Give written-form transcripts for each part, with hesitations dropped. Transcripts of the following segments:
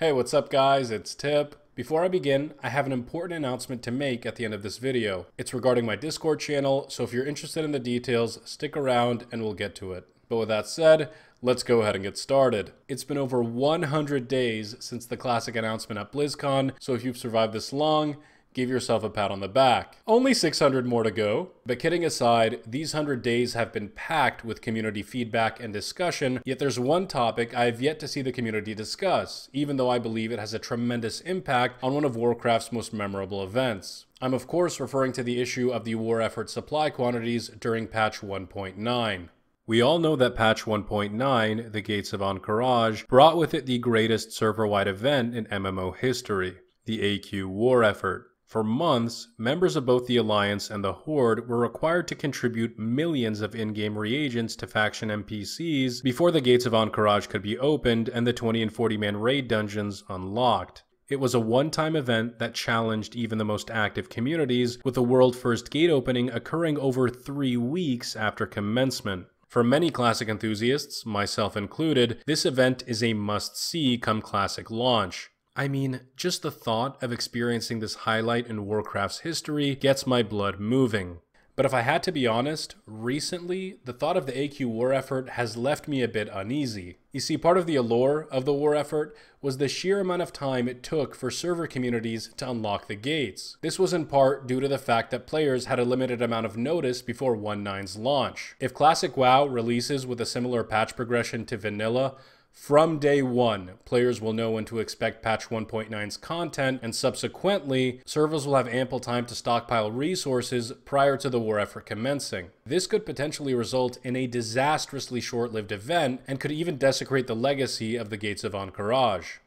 Hey, what's up guys? It's Tip. Before I begin, I have an important announcement to make at the end of this video. It's regarding my Discord channel, so if you're interested in the details, stick around and we'll get to it. But with that said, let's go ahead and get started. It's been over 100 days since the classic announcement at BlizzCon, so if you've survived this long, give yourself a pat on the back. Only 600 more to go. But kidding aside, these 100 days have been packed with community feedback and discussion, yet there's one topic I have yet to see the community discuss, even though I believe it has a tremendous impact on one of Warcraft's most memorable events. I'm of course referring to the issue of the war effort supply quantities during patch 1.9. We all know that patch 1.9, the Gates of Encourage, brought with it the greatest server-wide event in MMO history, the AQ war effort. For months, members of both the Alliance and the Horde were required to contribute millions of in-game reagents to faction NPCs before the Gates of Encourage could be opened and the 20 and 40-man raid dungeons unlocked. It was a one-time event that challenged even the most active communities, with the world-first gate opening occurring over 3 weeks after commencement. For many Classic enthusiasts, myself included, this event is a must-see come Classic launch. I mean, just the thought of experiencing this highlight in Warcraft's history gets my blood moving. But if I had to be honest, recently, the thought of the AQ war effort has left me a bit uneasy. You see, part of the allure of the war effort was the sheer amount of time it took for server communities to unlock the gates. This was in part due to the fact that players had a limited amount of notice before 1.9's launch. If Classic WoW releases with a similar patch progression to Vanilla, from day one, players will know when to expect patch 1.9's content, and subsequently, servers will have ample time to stockpile resources prior to the war effort commencing. This could potentially result in a disastrously short-lived event, and could even desecrate the legacy of the Gates of Encourage.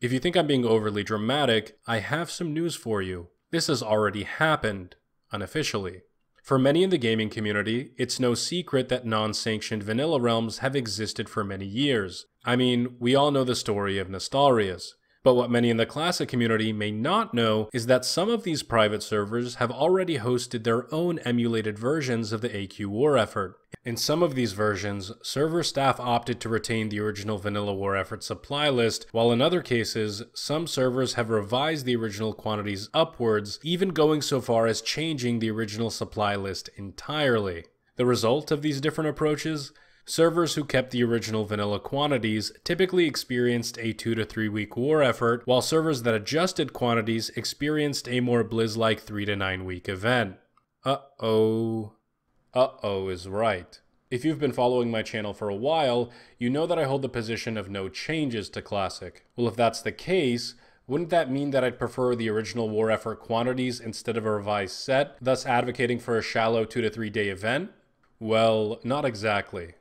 If you think I'm being overly dramatic, I have some news for you. This has already happened, unofficially. For many in the gaming community, it's no secret that non-sanctioned vanilla realms have existed for many years. I mean, we all know the story of Nostarius. But what many in the Classic community may not know is that some of these private servers have already hosted their own emulated versions of the AQ war effort. In some of these versions, server staff opted to retain the original vanilla war effort supply list, while in other cases, some servers have revised the original quantities upwards, even going so far as changing the original supply list entirely. The result of these different approaches? Servers who kept the original vanilla quantities typically experienced a 2 to 3 week war effort, while servers that adjusted quantities experienced a more Blizz-like 3 to 9 week event. Uh-oh is right. If you've been following my channel for a while, you know that I hold the position of no changes to Classic. Well, if that's the case, wouldn't that mean that I'd prefer the original war effort quantities instead of a revised set, thus advocating for a shallow 2 to 3 day event? Well, not exactly.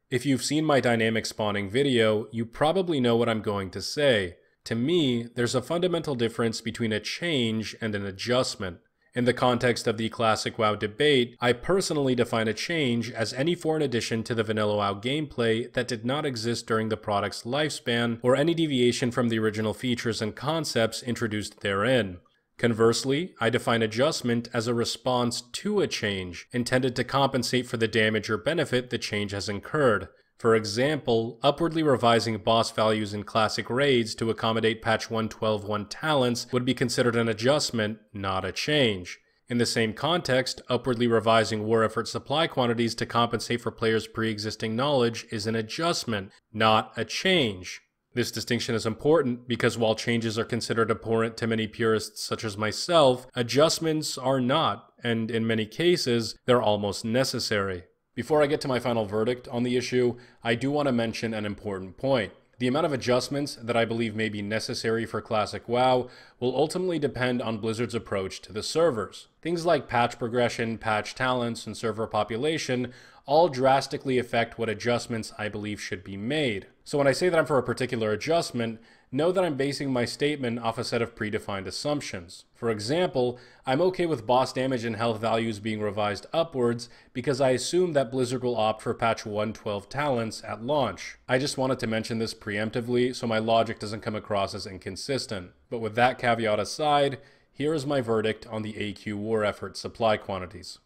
If you've seen my dynamic spawning video, you probably know what I'm going to say. To me, there's a fundamental difference between a change and an adjustment. In the context of the Classic WoW debate, I personally define a change as any foreign addition to the vanilla WoW gameplay that did not exist during the product's lifespan, or any deviation from the original features and concepts introduced therein. Conversely, I define adjustment as a response to a change, intended to compensate for the damage or benefit the change has incurred. For example, upwardly revising boss values in Classic raids to accommodate patch 1.12.1 talents would be considered an adjustment, not a change. In the same context, upwardly revising war effort supply quantities to compensate for players' pre-existing knowledge is an adjustment, not a change. This distinction is important because while changes are considered abhorrent to many purists such as myself, adjustments are not, and in many cases, they're almost necessary. Before I get to my final verdict on the issue, I do want to mention an important point. The amount of adjustments that I believe may be necessary for Classic WoW will ultimately depend on Blizzard's approach to the servers. Things like patch progression, patch talents, and server population all drastically affect what adjustments I believe should be made. So when I say that I'm for a particular adjustment, know that I'm basing my statement off a set of predefined assumptions. For example, I'm okay with boss damage and health values being revised upwards because I assume that Blizzard will opt for patch 1.12 talents at launch. I just wanted to mention this preemptively so my logic doesn't come across as inconsistent. But with that caveat aside, here is my verdict on the AQ war effort supply quantities.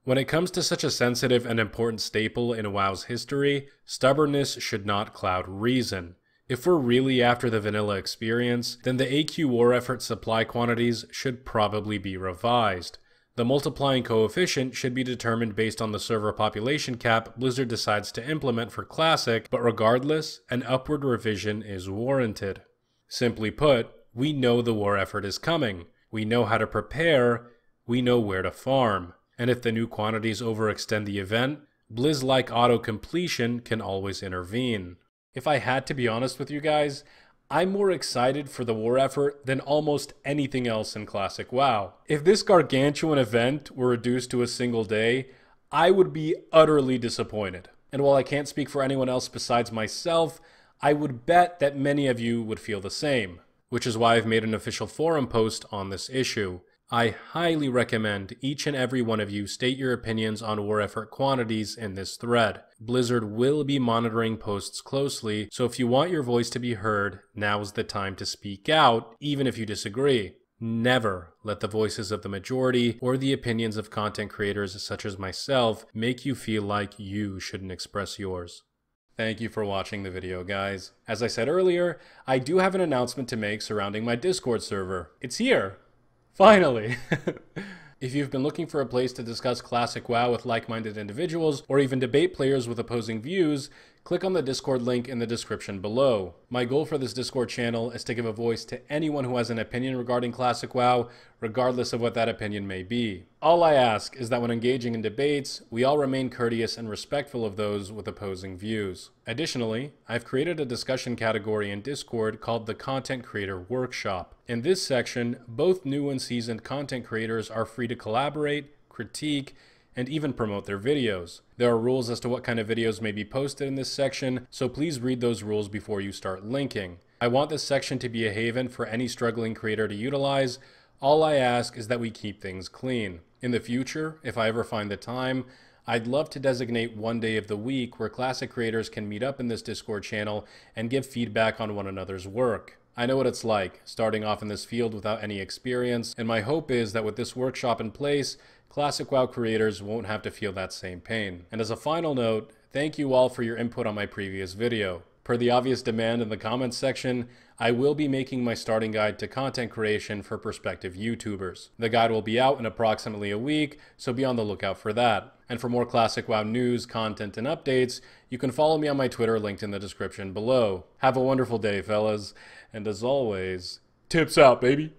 When it comes to such a sensitive and important staple in WoW's history, stubbornness should not cloud reason. If we're really after the vanilla experience, then the AQ war effort supply quantities should probably be revised. The multiplying coefficient should be determined based on the server population cap Blizzard decides to implement for Classic, but regardless, an upward revision is warranted. Simply put, we know the war effort is coming, we know how to prepare, we know where to farm. And if the new quantities overextend the event, Blizz-like auto-completion can always intervene. If I had to be honest with you guys, I'm more excited for the war effort than almost anything else in Classic WoW. If this gargantuan event were reduced to a single day, I would be utterly disappointed. And while I can't speak for anyone else besides myself, I would bet that many of you would feel the same, which is why I've made an official forum post on this issue. I highly recommend each and every one of you state your opinions on war effort quantities in this thread. Blizzard will be monitoring posts closely, so if you want your voice to be heard, now's the time to speak out, even if you disagree. Never let the voices of the majority or the opinions of content creators such as myself make you feel like you shouldn't express yours. Thank you for watching the video, guys. As I said earlier, I do have an announcement to make surrounding my Discord server. It's here! Finally! If you've been looking for a place to discuss Classic WoW with like-minded individuals, or even debate players with opposing views, click on the Discord link in the description below. My goal for this Discord channel is to give a voice to anyone who has an opinion regarding Classic WoW, regardless of what that opinion may be. All I ask is that when engaging in debates, we all remain courteous and respectful of those with opposing views. Additionally, I've created a discussion category in Discord called the Content Creator Workshop. In this section, both new and seasoned content creators are free to collaborate, critique, and even promote their videos. There are rules as to what kind of videos may be posted in this section, so please read those rules before you start linking. I want this section to be a haven for any struggling creator to utilize. All I ask is that we keep things clean. In the future, if I ever find the time, I'd love to designate one day of the week where Classic creators can meet up in this Discord channel and give feedback on one another's work. I know what it's like, starting off in this field without any experience, and my hope is that with this workshop in place, Classic WoW creators won't have to feel that same pain. And as a final note, thank you all for your input on my previous video. Per the obvious demand in the comments section, I will be making my starting guide to content creation for prospective YouTubers. The guide will be out in approximately a week, so be on the lookout for that. And for more Classic WoW news, content, and updates, you can follow me on my Twitter linked in the description below. Have a wonderful day, fellas, and as always, tips out, baby!